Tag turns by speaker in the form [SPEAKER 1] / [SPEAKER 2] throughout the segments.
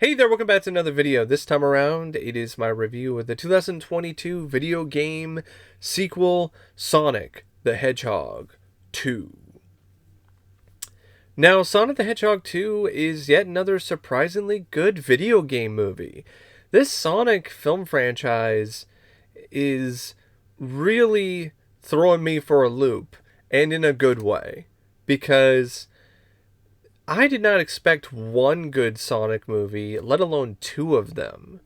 [SPEAKER 1] Hey there, welcome back to another video. This time around, it is my review of the 2022 video game sequel, Sonic the Hedgehog 2. Now, Sonic the Hedgehog 2 is yet another surprisingly good video game movie. This Sonic film franchise is really throwing me for a loop, and in a good way, because I did not expect one good Sonic movie, let alone two of them.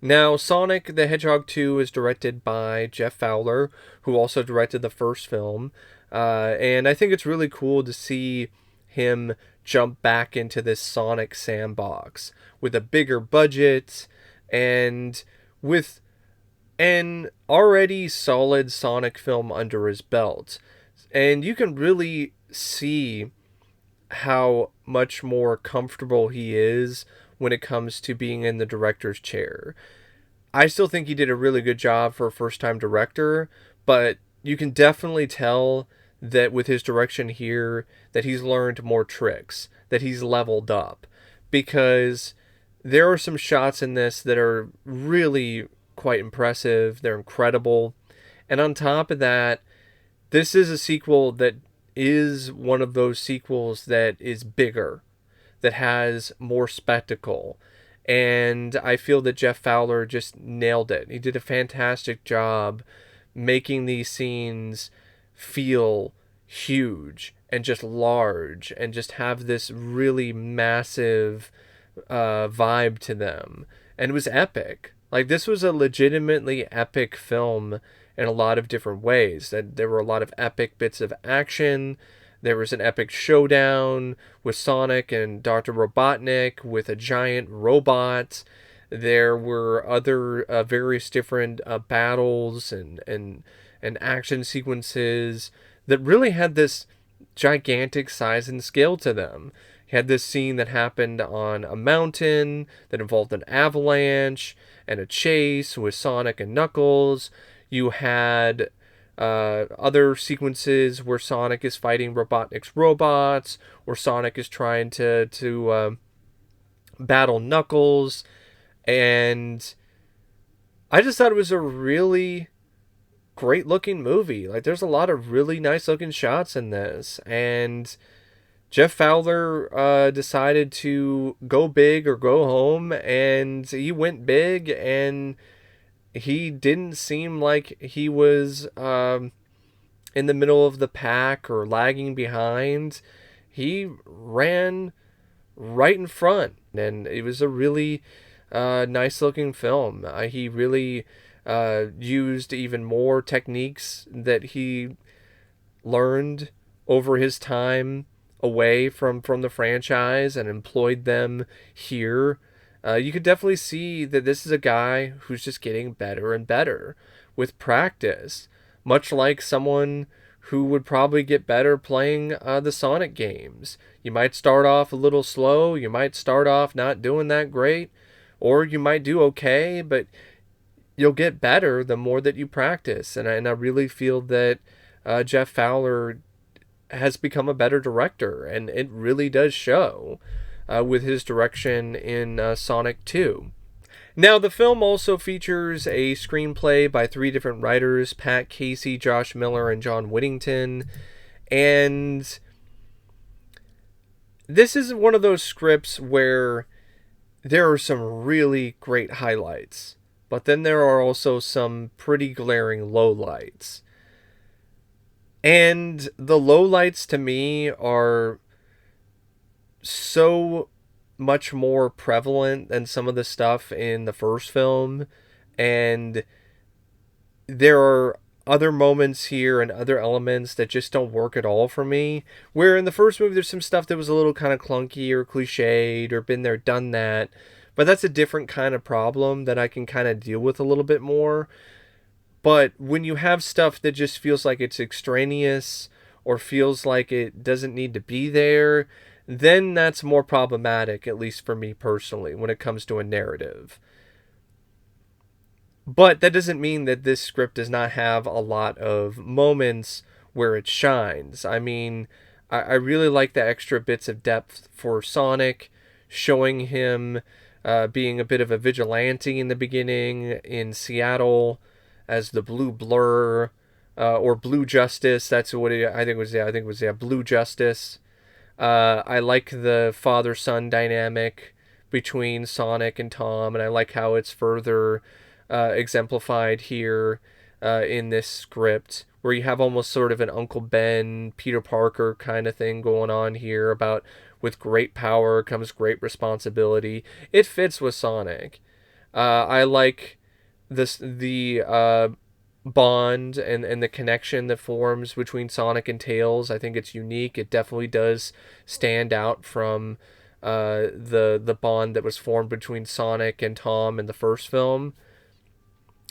[SPEAKER 1] Now, Sonic the Hedgehog 2 is directed by Jeff Fowler, who also directed the first film. And I think it's really cool to see him jump back into this Sonic sandbox with a bigger budget and with an already solid Sonic film under his belt. And you can really see how much more comfortable he is when it comes to being in the director's chair. I still think he did a really good job for a first-time director, but you can definitely tell that with his direction here that he's learned more tricks, that he's leveled up, because there are some shots in this that are really quite impressive. They're incredible. And on top of that, this is a sequel that is one of those sequels that is bigger, that has more spectacle. And I feel that Jeff Fowler just nailed it. He did a fantastic job making these scenes feel huge and just large and just have this really massive vibe to them. And it was epic. Like, this was a legitimately epic film in a lot of different ways. That there were a lot of epic bits of action. There was an epic showdown with Sonic and Dr. Robotnik with a giant robot. There were other various different battles and action sequences that really had this gigantic size and scale to them. You had this scene that happened on a mountain that involved an avalanche and a chase with Sonic and Knuckles. You had other sequences where Sonic is fighting Robotnik's robots, or Sonic is trying to battle Knuckles. And I just thought it was a really great looking movie. Like, there's a lot of really nice looking shots in this. And Jeff Fowler decided to go big or go home, and he went big, and he didn't seem like he was in the middle of the pack or lagging behind. He ran right in front, and it was a really nice looking film. He really used even more techniques that he learned over his time away from the franchise and employed them here. You could definitely see that this is a guy who's just getting better and better with practice, much like someone who would probably get better playing the Sonic games. You might start off a little slow, you might start off not doing that great, or you might do okay, but you'll get better the more that you practice. And I really feel that Jeff Fowler has become a better director, and it really does show with his direction in Sonic 2. Now, the film also features a screenplay by three different writers: Pat Casey, Josh Miller, and John Whittington. And this is one of those scripts where there are some really great highlights, but then there are also some pretty glaring lowlights. And the lowlights to me are so much more prevalent than some of the stuff in the first film. And there are other moments here and other elements that just don't work at all for me. Where in the first movie, there's some stuff that was a little kind of clunky or cliched or been there, done that. But that's a different kind of problem that I can kind of deal with a little bit more. But when you have stuff that just feels like it's extraneous or feels like it doesn't need to be there, then that's more problematic, at least for me personally, when it comes to a narrative. But that doesn't mean that this script does not have a lot of moments where it shines. I mean, I really like the extra bits of depth for Sonic, showing him being a bit of a vigilante in the beginning in Seattle as the Blue Blur, or Blue Justice. That's what I think it was. Yeah, I think it was, yeah, Blue Justice. I like the father-son dynamic between Sonic and Tom, and I like how it's further exemplified here in this script, where you have almost sort of an Uncle Ben, Peter Parker kind of thing going on here about with great power comes great responsibility. It fits with Sonic. I like the bond and the connection that forms between Sonic and Tails. I think it's unique. It definitely does stand out from the bond that was formed between Sonic and Tom in the first film.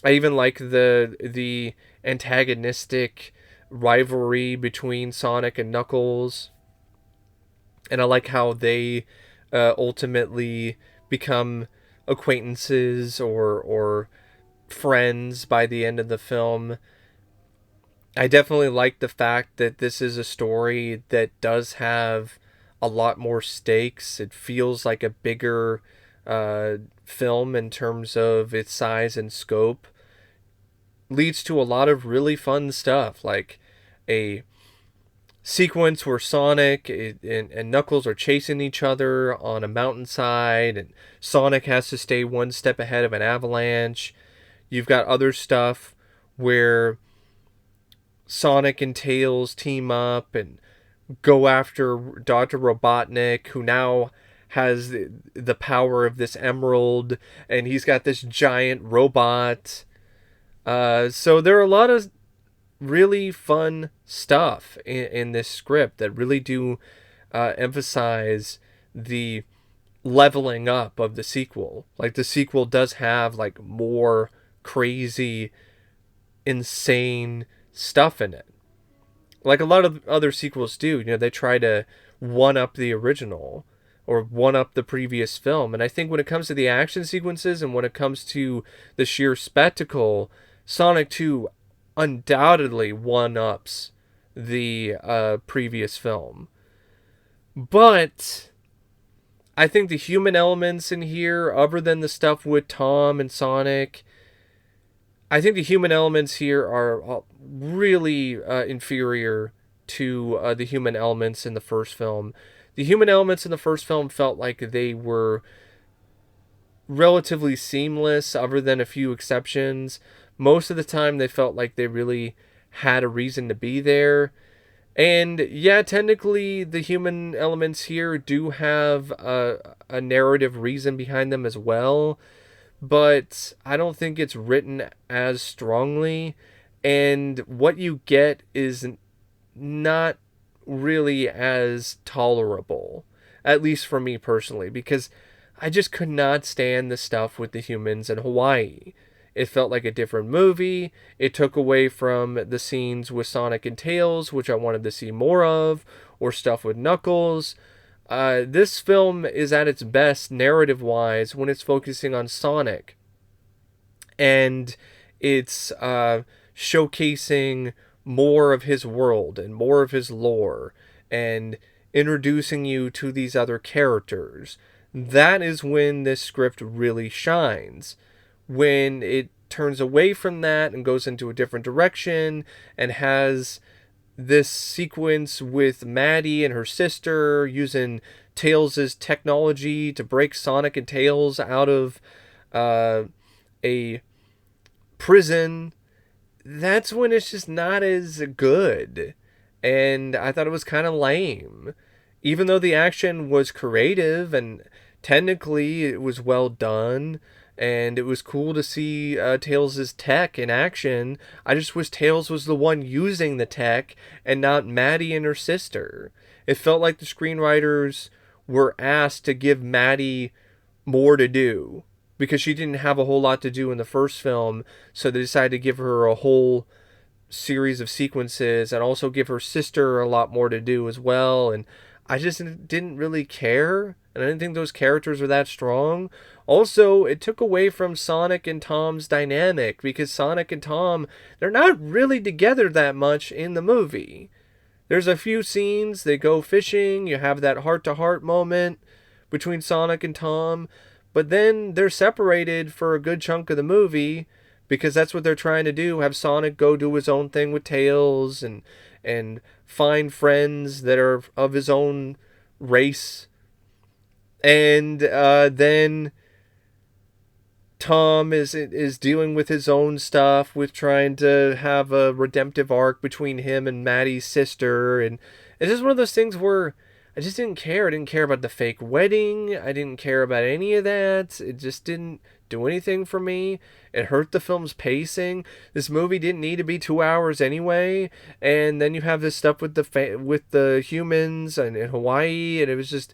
[SPEAKER 1] I even like the antagonistic rivalry between Sonic and Knuckles, and I like how they ultimately become acquaintances or friends by the end of the film. I definitely like the fact that this is a story that does have a lot more stakes. It feels like a bigger film in terms of its size and scope. Leads to a lot of really fun stuff, like a sequence where Sonic and Knuckles are chasing each other on a mountainside, and Sonic has to stay one step ahead of an avalanche. You've got other stuff where Sonic and Tails team up and go after Dr. Robotnik, who now has the power of this emerald, and he's got this giant robot. So there are a lot of really fun stuff in this script that really do emphasize the leveling up of the sequel. Like, the sequel does have like more crazy, insane stuff in it, like a lot of other sequels do. You know, they try to one up the original or one up the previous film. And I think when it comes to the action sequences and when it comes to the sheer spectacle, Sonic 2 undoubtedly one-ups the previous film. But I think the human elements in here, other than the stuff with Tom and Sonic, I think the human elements here are really inferior to the human elements in the first film. The human elements in the first film felt like they were relatively seamless, other than a few exceptions. Most of the time, they felt like they really had a reason to be there. And yeah, technically, the human elements here do have a narrative reason behind them as well, but I don't think it's written as strongly, and what you get is not really as tolerable, at least for me personally, because I just could not stand the stuff with the humans in Hawaii. It felt like a different movie. It took away from the scenes with Sonic and Tails, which I wanted to see more of, or stuff with Knuckles. This film is at its best narrative-wise when it's focusing on Sonic, and it's showcasing more of his world and more of his lore and introducing you to these other characters. That is when this script really shines. When it turns away from that and goes into a different direction and has this sequence with Maddie and her sister using Tails' technology to break Sonic and Tails out of a prison, that's when it's just not as good. And I thought it was kind of lame. Even though the action was creative and technically it was well done, and it was cool to see Tails' tech in action, I just wish Tails was the one using the tech and not Maddie and her sister. It felt like the screenwriters were asked to give Maddie more to do, because she didn't have a whole lot to do in the first film, so they decided to give her a whole series of sequences and also give her sister a lot more to do as well. And I just didn't really care, and I didn't think those characters were that strong. Also, it took away from Sonic and Tom's dynamic, because Sonic and Tom, they're not really together that much in the movie. There's a few scenes, they go fishing, you have that heart-to-heart moment between Sonic and Tom, but then they're separated for a good chunk of the movie because that's what they're trying to do, have Sonic go do his own thing with Tails and find friends that are of his own race. And then Tom is dealing with his own stuff, with trying to have a redemptive arc between him and Maddie's sister, and it's just one of those things where I just didn't care. I didn't care about the fake wedding. I didn't care about any of that. It just didn't do anything for me. It hurt the film's pacing. This movie didn't need to be 2 hours anyway. And then you have this stuff with the humans and in Hawaii, and it was just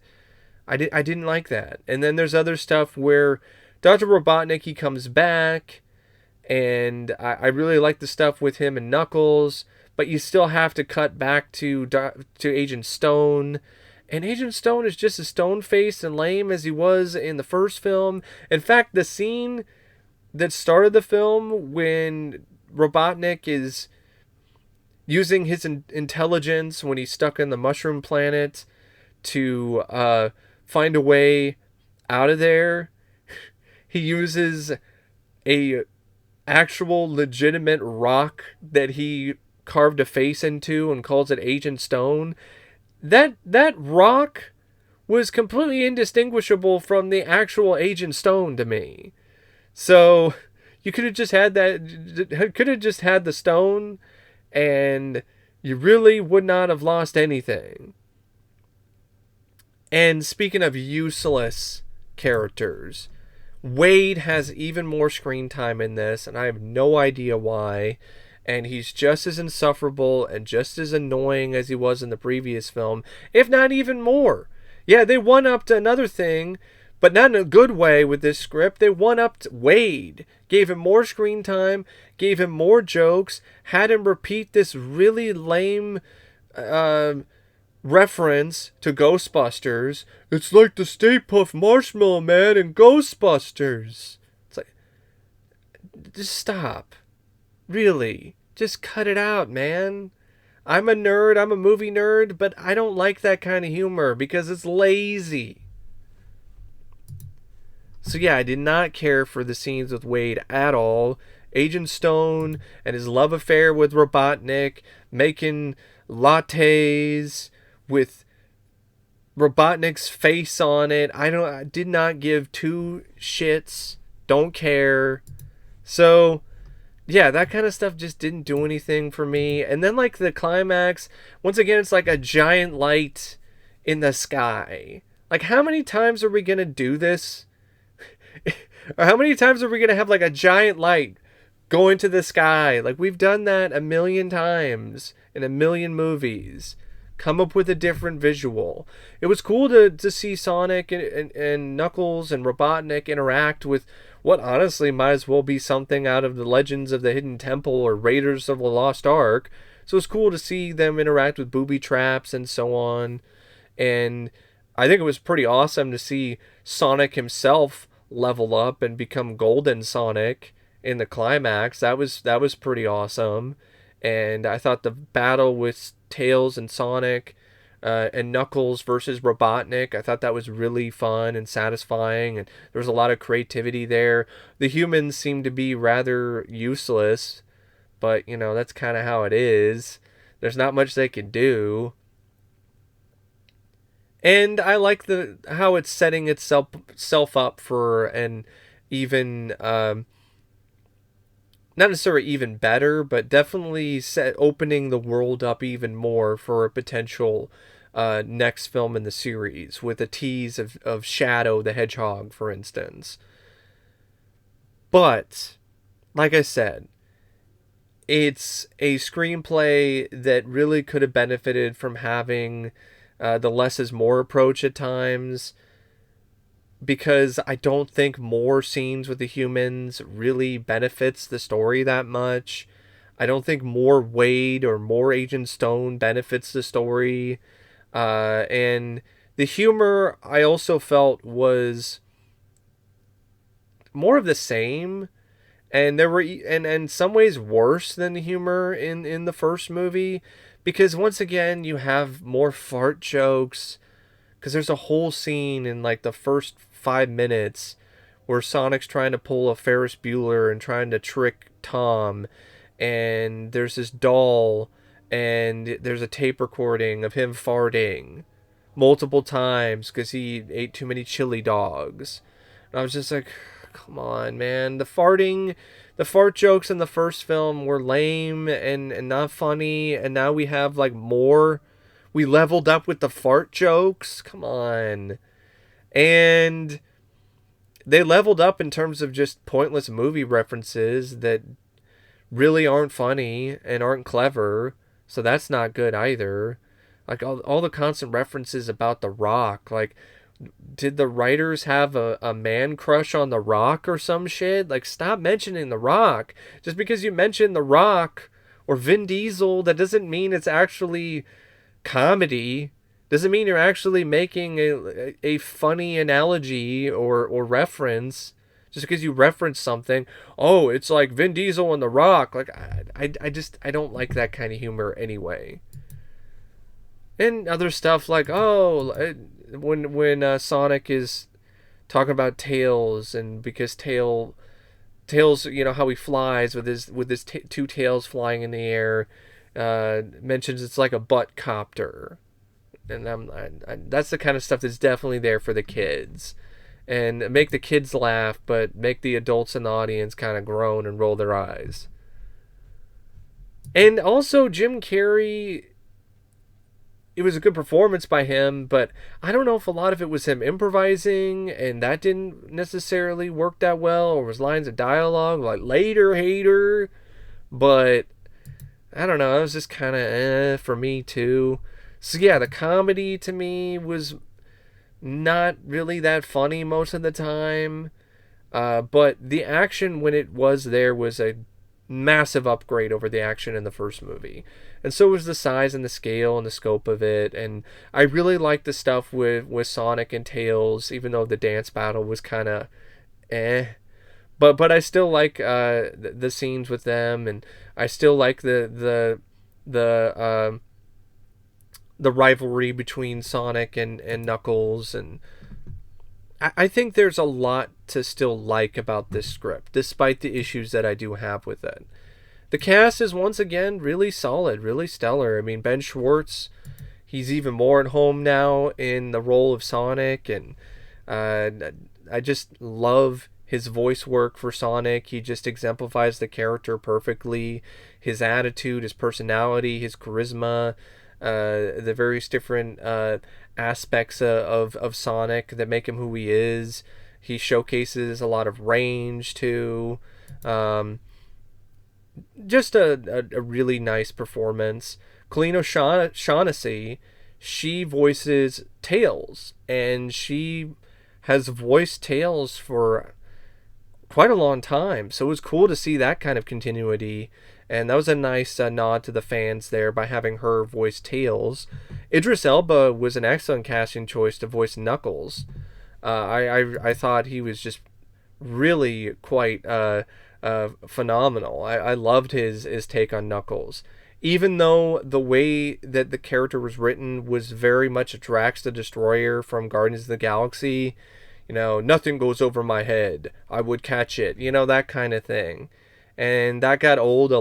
[SPEAKER 1] I didn't like that. And then there's other stuff where Dr. Robotnik, he comes back, and I really like the stuff with him and Knuckles, but you still have to cut back to Agent Stone. And Agent Stone is just as stone-faced and lame as he was in the first film. In fact, the scene that started the film when Robotnik is using his intelligence when he's stuck in the mushroom planet to find a way out of there, he uses a actual legitimate rock that he carved a face into and calls it Agent Stone. That rock was completely indistinguishable from the actual Agent Stone to me. So you could have just had the stone, and you really would not have lost anything. And speaking of useless characters, Wade has even more screen time in this, and I have no idea why. And he's just as insufferable and just as annoying as he was in the previous film, if not even more. Yeah, they one-upped another thing, but not in a good way with this script. They one-upped Wade, gave him more screen time, gave him more jokes, had him repeat this really lame reference to Ghostbusters. It's like the Stay Puft Marshmallow Man in Ghostbusters. It's like, just stop. Really, just cut it out, man. I'm a nerd, I'm a movie nerd, but I don't like that kind of humor because it's lazy. So yeah, I did not care for the scenes with Wade at all. Agent Stone and his love affair with Robotnik, making lattes with Robotnik's face on it. I did not give two shits. Don't care. So yeah, that kind of stuff just didn't do anything for me. And then, like, the climax, once again, it's like a giant light in the sky. Like, how many times are we going to do this? Or how many times are we going to have, like, a giant light go into the sky? Like, we've done that a million times in a million movies. Come up with a different visual. It was cool to see Sonic and Knuckles and Robotnik interact with what honestly might as well be something out of the Legends of the Hidden Temple or Raiders of the Lost Ark. So it's cool to see them interact with booby traps and so on. And I think it was pretty awesome to see Sonic himself level up and become Golden Sonic in the climax. That was pretty awesome. And I thought the battle with Tails and Sonic and Knuckles versus Robotnik, I thought that was really fun and satisfying, and there was a lot of creativity there. The humans seemed to be rather useless, but you know, that's kind of how it is. There's not much they can do. And I like how it's setting itself up for an even not necessarily even better, but definitely opening the world up even more for a potential next film in the series, with a tease of Shadow the Hedgehog, for instance. But, like I said, it's a screenplay that really could have benefited from having the less is more approach at times, because I don't think more scenes with the humans really benefits the story that much. I don't think more Wade or more Agent Stone benefits the story. And the humor, I also felt, was more of the same. And there were, and in some ways, worse than the humor in the first movie. Because once again, you have more fart jokes. Because there's a whole scene in like the first 5 minutes where Sonic's trying to pull a Ferris Bueller and trying to trick Tom, and there's this doll, and there's a tape recording of him farting multiple times because he ate too many chili dogs. And I was just like, come on, man. The fart jokes in the first film were lame and not funny, and now we have like more. We leveled up with the fart jokes. Come on. And they leveled up in terms of just pointless movie references that really aren't funny and aren't clever. So that's not good either. Like all the constant references about The Rock. Like, did the writers have a man crush on The Rock or some shit? Like, stop mentioning The Rock. Just because you mention The Rock or Vin Diesel, that doesn't mean it's actually comedy. Doesn't mean you're actually making a funny analogy or reference. Just because you reference something, oh, it's like Vin Diesel and The Rock. Like, I don't like that kind of humor anyway. And other stuff like, oh, when Sonic is talking about Tails, and because Tails, you know how he flies with his two tails flying in the air, mentions it's like a butt copter, and that's the kind of stuff that's definitely there for the kids, and make the kids laugh, but make the adults in the audience kind of groan and roll their eyes. And also Jim Carrey, it was a good performance by him, but I don't know if a lot of it was him improvising, and that didn't necessarily work that well, or was lines of dialogue like "later, hater," but I don't know. It was just kind of for me too. So yeah, the comedy to me was not really that funny most of the time, but the action when it was there was a massive upgrade over the action in the first movie. And so was the size and the scale and the scope of it. And I really liked the stuff with Sonic and Tails, even though the dance battle was kind of But I still like the scenes with them, and I still like the rivalry between Sonic and Knuckles. And I think there's a lot to still like about this script, despite the issues that I do have with it. The cast is once again really solid, really stellar. I mean, Ben Schwartz, he's even more at home now in the role of Sonic, and I just love his voice work for Sonic. He just exemplifies the character perfectly. His attitude, his personality, his charisma, the various different aspects of Sonic that make him who he is. He showcases a lot of range too. Just a really nice performance. Colleen O'Shaughnessey, she voices Tails, and she has voiced Tails for quite a long time, so it was cool to see that kind of continuity, and that was a nice nod to the fans there by having her voice Tails. Idris Elba was an excellent casting choice to voice Knuckles. I thought he was just really quite phenomenal. I loved his take on Knuckles. Even though the way that the character was written was very much a Drax the Destroyer from Guardians of the Galaxy, nothing goes over my head, I would catch it, that kind of thing. And that got old,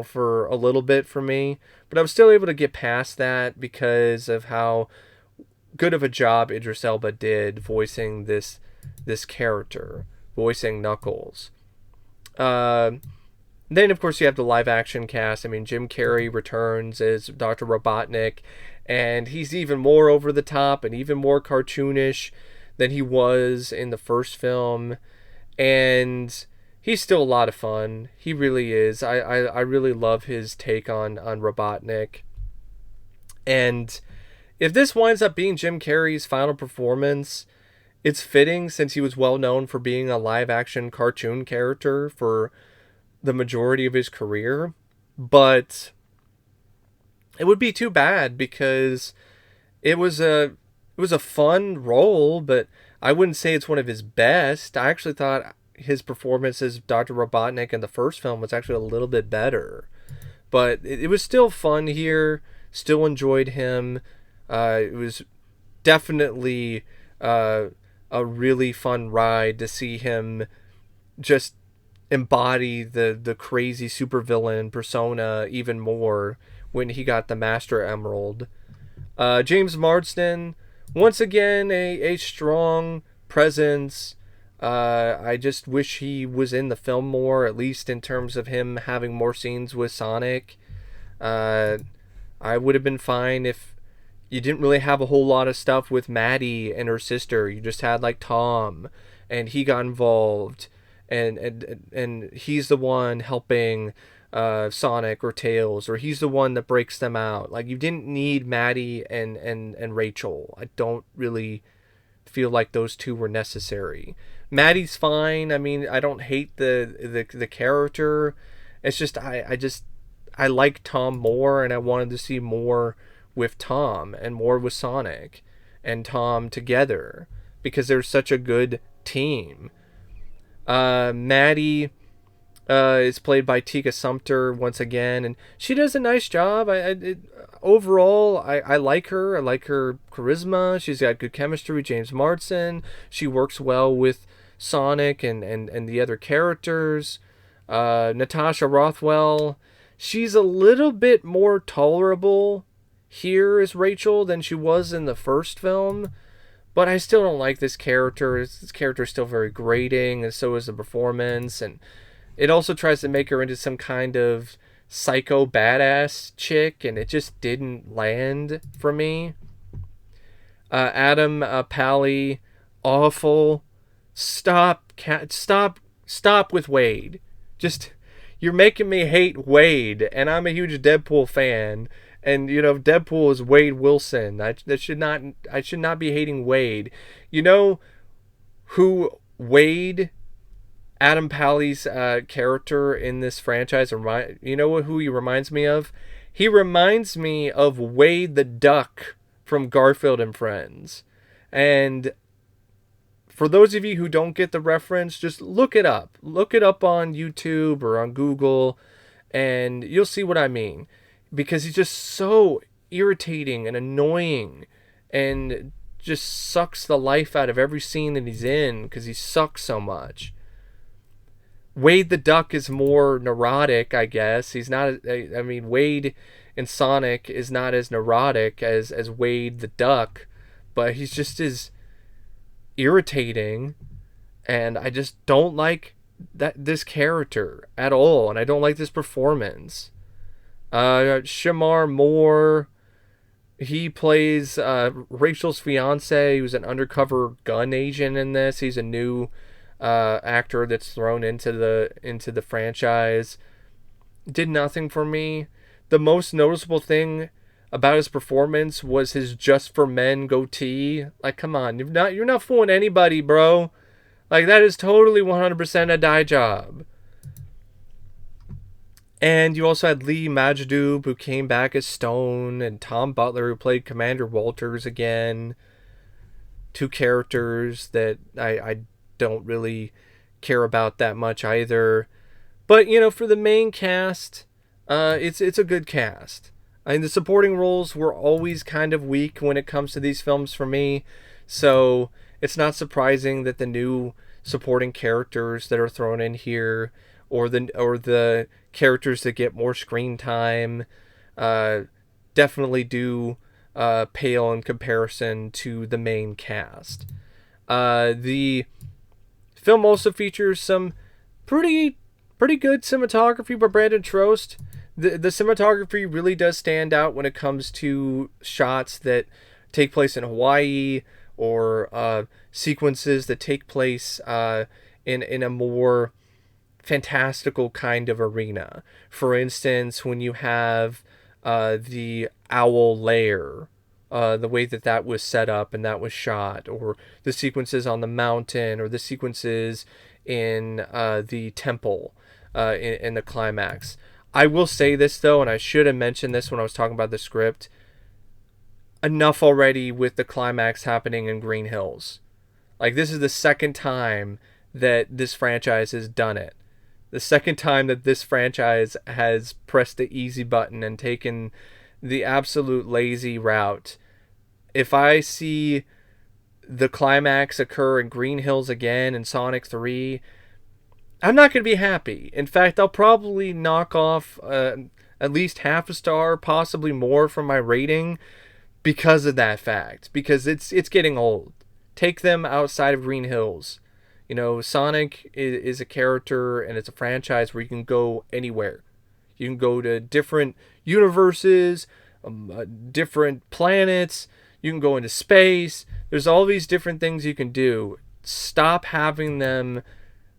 [SPEAKER 1] for a little bit for me. But I was still able to get past that because of how good of a job Idris Elba did voicing this character, voicing Knuckles. Then, of course, you have the live-action cast. I mean, Jim Carrey returns as Dr. Robotnik, and he's even more over the top and even more cartoonish than he was in the first film. And he's still a lot of fun. He really is. I really love his take on Robotnik. And if this winds up being Jim Carrey's final performance, it's fitting since he was well known for being a live-action cartoon character for the majority of his career. But it would be too bad because it was a fun role, but I wouldn't say it's one of his best. I actually thought his performance as Dr. Robotnik in the first film was actually a little bit better. But it was still fun here. Still enjoyed him. It was definitely a a really fun ride to see him just embody the crazy supervillain persona even more when he got the Master Emerald. James Marsden, once again, a strong presence. I just wish he was in the film more, at least in terms of him having more scenes with Sonic. I would have been fine if you didn't really have a whole lot of stuff with Maddie and her sister. You just had like Tom, and he got involved, and he's the one helping Sonic or Tails, or he's the one that breaks them out. Like, you didn't need Maddie and Rachel. I don't really feel like those two were necessary. Maddie's fine. I mean, I don't hate the character. It's just I like Tom more, and I wanted to see more with Tom and more with Sonic and Tom together because they're such a good team. Maddie is played by Tika Sumpter once again, and she does a nice job. Overall, I like her. I like her charisma. She's got good chemistry with James Marsden. She works well with Sonic and the other characters. Natasha Rothwell, she's a little bit more tolerable here as Rachel than she was in the first film, but I still don't like this character. This character is still very grating, and so is the performance, and it also tries to make her into some kind of psycho badass chick, and it just didn't land for me. Adam Pally, awful. Stop with Wade. Just, you're making me hate Wade, and I'm a huge Deadpool fan. And, you know, Deadpool is Wade Wilson. I should not be hating Wade. You know who Wade, Adam Pally's character in this franchise, you know who he reminds me of? He reminds me of Wade the Duck from Garfield and Friends. And for those of you who don't get the reference, just look it up. Look it up on YouTube or on Google, and you'll see what I mean. Because he's just so irritating and annoying and just sucks the life out of every scene that he's in because he sucks so much. Wade the Duck is more neurotic, I guess. He's not, I mean, Wade in Sonic is not as neurotic as Wade the Duck, but he's just as irritating, and I just don't like this character at all, and I don't like this performance. Shemar Moore, he plays Rachel's fiance, who's an undercover gun agent in this. He's a new actor that's thrown into the franchise. Did nothing for me. The most noticeable thing about his performance was his Just for Men goatee. Like, come on, you're not fooling anybody, bro. Like, that is totally 100% a dye job. And you also had Lee Majdoub, who came back as Stone, and Tom Butler, who played Commander Walters again. Two characters that I don't really care about that much either. But, you know, for the main cast, it's a good cast. I mean, the supporting roles were always kind of weak when it comes to these films for me. So it's not surprising that the new supporting characters that are thrown in here, or the characters that get more screen time, definitely do pale in comparison to the main cast. The film also features some pretty good cinematography by Brandon Trost. The cinematography really does stand out when it comes to shots that take place in Hawaii, or sequences that take place in a more fantastical kind of arena. For instance, when you have the owl lair, the way that was set up and that was shot, or the sequences on the mountain, or the sequences in the temple in the climax. I will say this, though, and I should have mentioned this when I was talking about the script. Enough already with the climax happening in Green Hills. Like, this is the second time that this franchise has done it. The second time that this franchise has pressed the easy button and taken the absolute lazy route. If I see the climax occur in Green Hills again in Sonic 3, I'm not going to be happy. In fact, I'll probably knock off at least half a star, possibly more from my rating because of that fact. Because it's getting old. Take them outside of Green Hills. You know, Sonic is a character and it's a franchise where you can go anywhere. You can go to different universes, different planets. You can go into space. There's all these different things you can do. Stop having them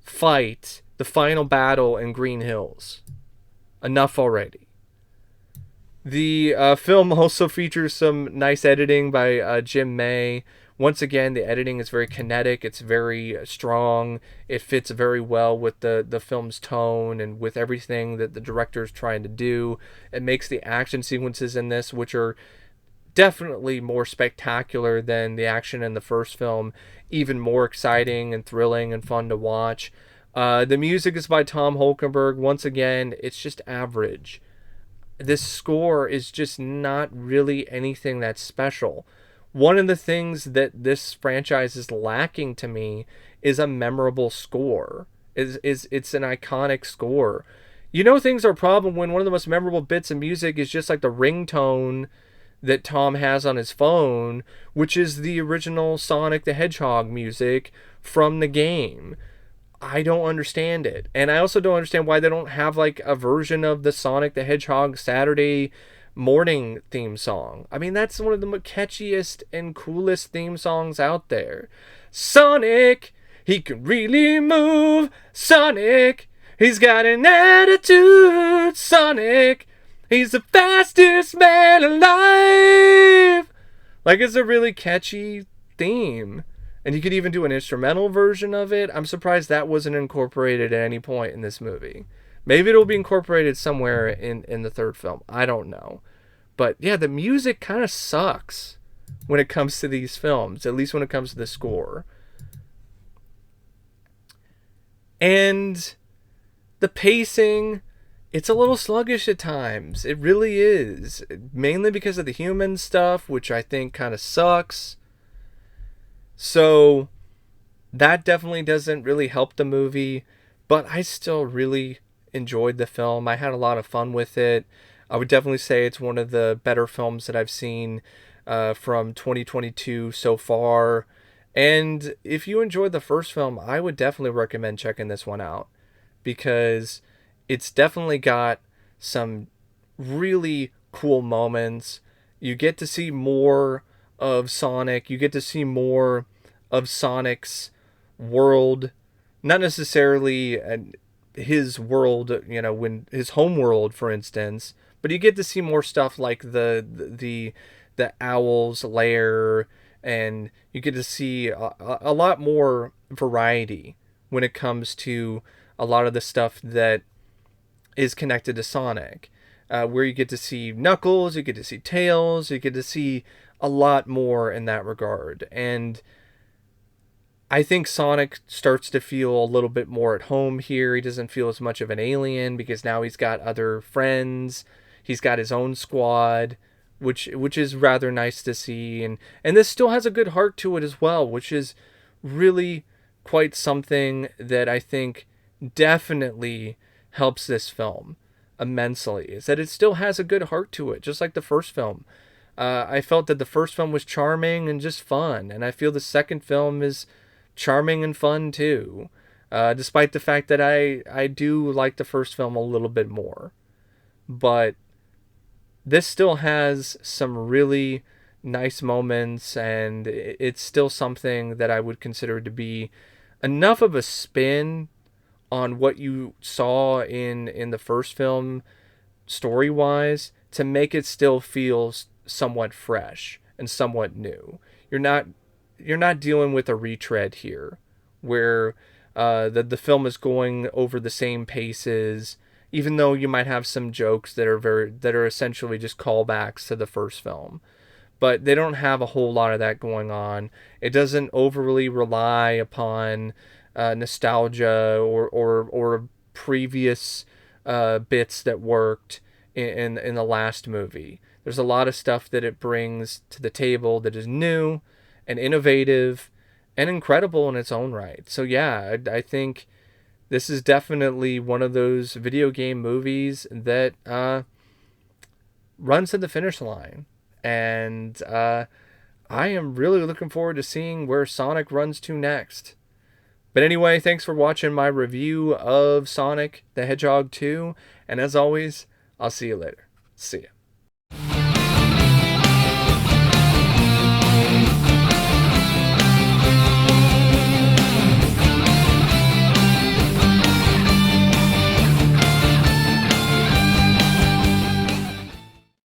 [SPEAKER 1] fight the final battle in Green Hills. Enough already. The film also features some nice editing by Jim May. Once again, the editing is very kinetic. It's very strong. It fits very well with the film's tone and with everything that the director is trying to do. It makes the action sequences in this, which are definitely more spectacular than the action in the first film, even more exciting and thrilling and fun to watch. The music is by Tom Holkenberg. Once again, it's just average. This score is just not really anything that's special. One of the things that this franchise is lacking to me is a memorable score. It's an iconic score. You know things are a problem when one of the most memorable bits of music is just like the ringtone that Tom has on his phone, which is the original Sonic the Hedgehog music from the game. I don't understand it. And I also don't understand why they don't have like a version of the Sonic the Hedgehog Saturday morning theme song. I mean, that's one of the catchiest and coolest theme songs out there. Sonic, he can really move. Sonic, he's got an attitude. Sonic, he's the fastest man alive. Like, it's a really catchy theme. And you could even do an instrumental version of it. I'm surprised that wasn't incorporated at any point in this movie. Maybe it'll be incorporated somewhere in the third film. I don't know. But yeah, the music kind of sucks when it comes to these films, at least when it comes to the score. And the pacing, it's a little sluggish at times. It really is. Mainly because of the human stuff, which I think kind of sucks. So that definitely doesn't really help the movie, but I still really enjoyed the film. I had a lot of fun with it. I would definitely say it's one of the better films that I've seen from 2022 so far. And if you enjoyed the first film, I would definitely recommend checking this one out because it's definitely got some really cool moments. You get to see more of Sonic. You get to see more of Sonic's world. Not necessarily his world, you know, when his home world, for instance, but you get to see more stuff like the owl's lair, and you get to see a lot more variety when it comes to a lot of the stuff that is connected to Sonic, where you get to see Knuckles, you get to see Tails, you get to see a lot more in that regard. And I think Sonic starts to feel a little bit more at home here. He doesn't feel as much of an alien because now he's got other friends. He's got his own squad, which is rather nice to see. And this still has a good heart to it as well, which is really quite something that I think definitely helps this film immensely, is that it still has a good heart to it, just like the first film. I felt that the first film was charming and just fun, and I feel the second film is charming and fun too, despite the fact that I do like the first film a little bit more. But this still has some really nice moments, and it's still something that I would consider to be enough of a spin on what you saw in the first film story-wise to make it still feel somewhat fresh and somewhat new. You're not dealing with a retread here, where the film is going over the same paces, even though you might have some jokes that are essentially just callbacks to the first film. But they don't have a whole lot of that going on. It doesn't overly rely upon nostalgia or previous bits that worked in the last movie. There's a lot of stuff that it brings to the table that is new and innovative and incredible in its own right. So yeah, I think this is definitely one of those video game movies that runs to the finish line. And I am really looking forward to seeing where Sonic runs to next. But anyway, thanks for watching my review of Sonic the Hedgehog 2. And as always, I'll see you later. See ya.